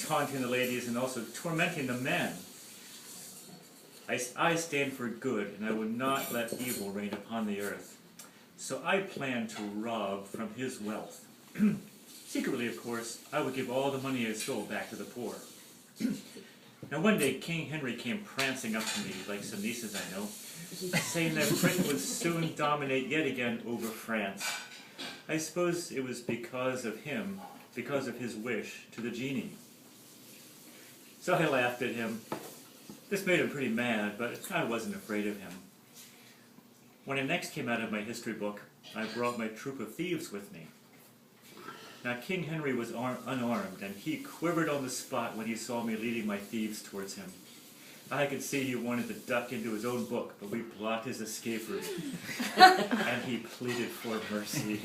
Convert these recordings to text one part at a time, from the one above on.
taunting the ladies and also tormenting the men. I stand for good, and I would not let evil reign upon the earth. So I plan to rob from his wealth. Secretly, of course, I would give all the money I stole back to the poor. Now one day, King Henry came prancing up to me, like some nieces I know, saying that Britain would soon dominate yet again over France. I suppose it was because of him, because of his wish to the genie. So I laughed at him. This made him pretty mad, but I wasn't afraid of him. When I next came out of my history book, I brought my troop of thieves with me. Now King Henry was unarmed, and he quivered on the spot when he saw me leading my thieves towards him. I could see he wanted to duck into his own book, but we blocked his escape route. And he pleaded for mercy.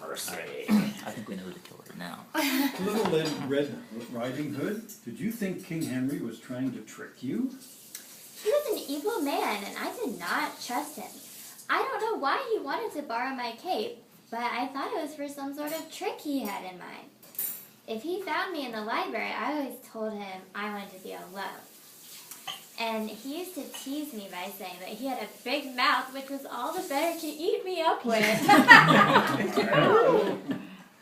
Mercy. I think we know who the killer is now. Little Red Riding Hood, did you think King Henry was trying to trick you? He was an evil man, and I did not trust him. I don't know why he wanted to borrow my cape, but I thought it was for some sort of trick he had in mind. If he found me in the library, I always told him I wanted to be alone. And he used to tease me by saying that he had a big mouth, which was all the better to eat me up with.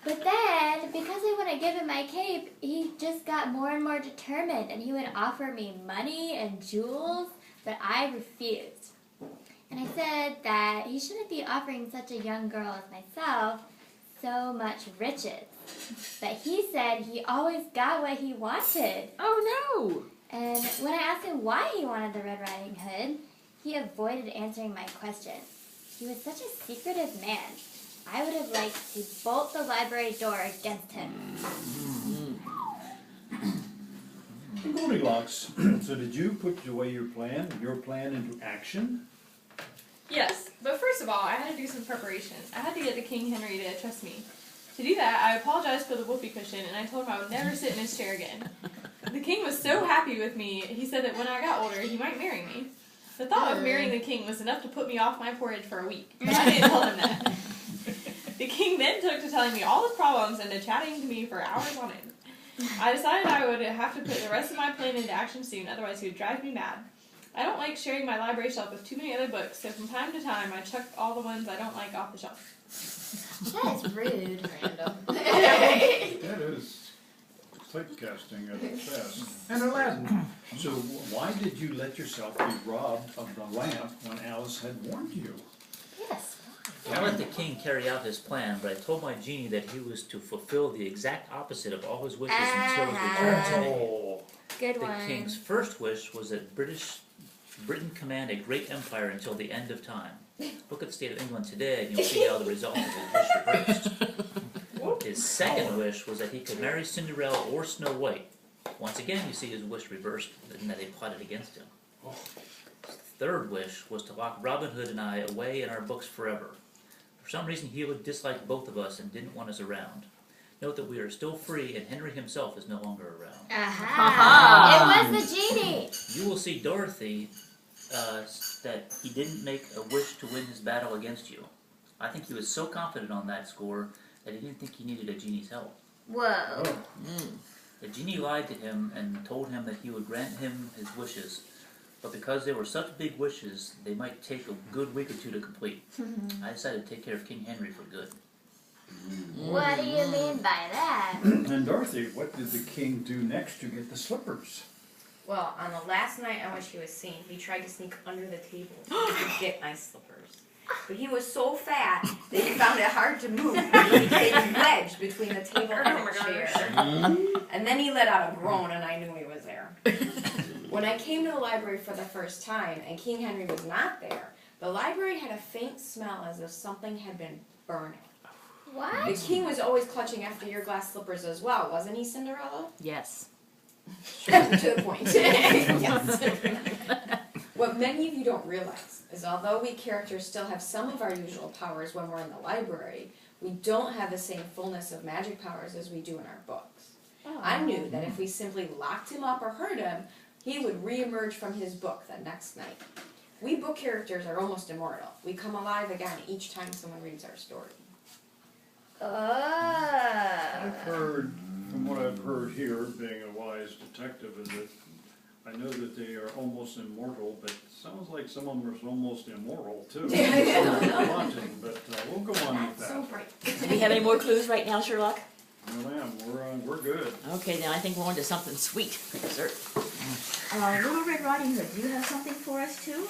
But then, because I wouldn't give him my cape, he just got more and more determined, and he would offer me money and jewels, but I refused. And I said that he shouldn't be offering such a young girl as myself so much riches. But he said he always got what he wanted. Oh no! And when I asked him why he wanted the Red Riding Hood, he avoided answering my question. He was such a secretive man. I would have liked to bolt the library door against him. Goldilocks, so did you put away your plan into action? Yes, but first of all, I had to do some preparation. I had to get the King Henry to trust me. To do that, I apologized for the whoopee cushion, and I told him I would never sit in his chair again. The king was so happy with me, he said that when I got older, he might marry me. The thought of marrying the king was enough to put me off my porridge for a week, but I didn't tell him that. The king then took to telling me all his problems and to chatting to me for hours on end. I decided I would have to put the rest of my plan into action soon, otherwise he would drive me mad. I don't like sharing my library shelf with too many other books, so from time to time I chuck all the ones I don't like off the shelf. That is rude. Random. That is typecasting at its best. And Aladdin, so why did you let yourself be robbed of the lamp when Alice had warned you? Yes. I let the king carry out his plan, but I told my genie that he was to fulfill the exact opposite of all his wishes until his return to me. Oh, Good The one. king's first wish was that Britain command a great empire until the end of time. Look at the state of England today, and you'll see how the result of his wish reversed. His second wish was that he could marry Cinderella or Snow White. Once again, you see his wish reversed, and that they plotted against him. His third wish was to lock Robin Hood and I away in our books forever. For some reason, he would dislike both of us and didn't want us around. Note that we are still free, and Henry himself is no longer around. Aha! It was the genie! You will see Dorothy that he didn't make a wish to win his battle against you. I think he was so confident on that score that he didn't think he needed a genie's help. Whoa. The genie lied to him and told him that he would grant him his wishes, but because they were such big wishes, they might take a good week or two to complete. I decided to take care of King Henry for good. What do you mean by that? and Dorothy, what did the king do next to get the slippers? Well, on the last night on which he was seen, he tried to sneak under the table so he could get my slippers. But he was so fat that he found it hard to move. He became wedged between the table and the chair. And then he let out a groan, and I knew he was there. When I came to the library for the first time, and King Henry was not there, the library had a faint smell as if something had been burning. What? The king was always clutching after your glass slippers as well, wasn't he, Cinderella? Yes. To the point. Yes. What many of you don't realize is although we characters still have some of our usual powers when we're in the library, we don't have the same fullness of magic powers as we do in our books. I knew that if we simply locked him up or hurt him, he would re-emerge from his book the next night. We book characters are almost immortal. We come alive again each time someone reads our story. I've heard, from what I've heard here, being a wise detective, is that I know that they are almost immortal, but it sounds like some of them are almost immoral too. Wanting, but we'll go on with That's so that. bright. Do we have any more clues right now, Sherlock? No ma'am, we're good. Okay, then I think we're on to something sweet for dessert. Little Red Riding Hood, do you have something for us too?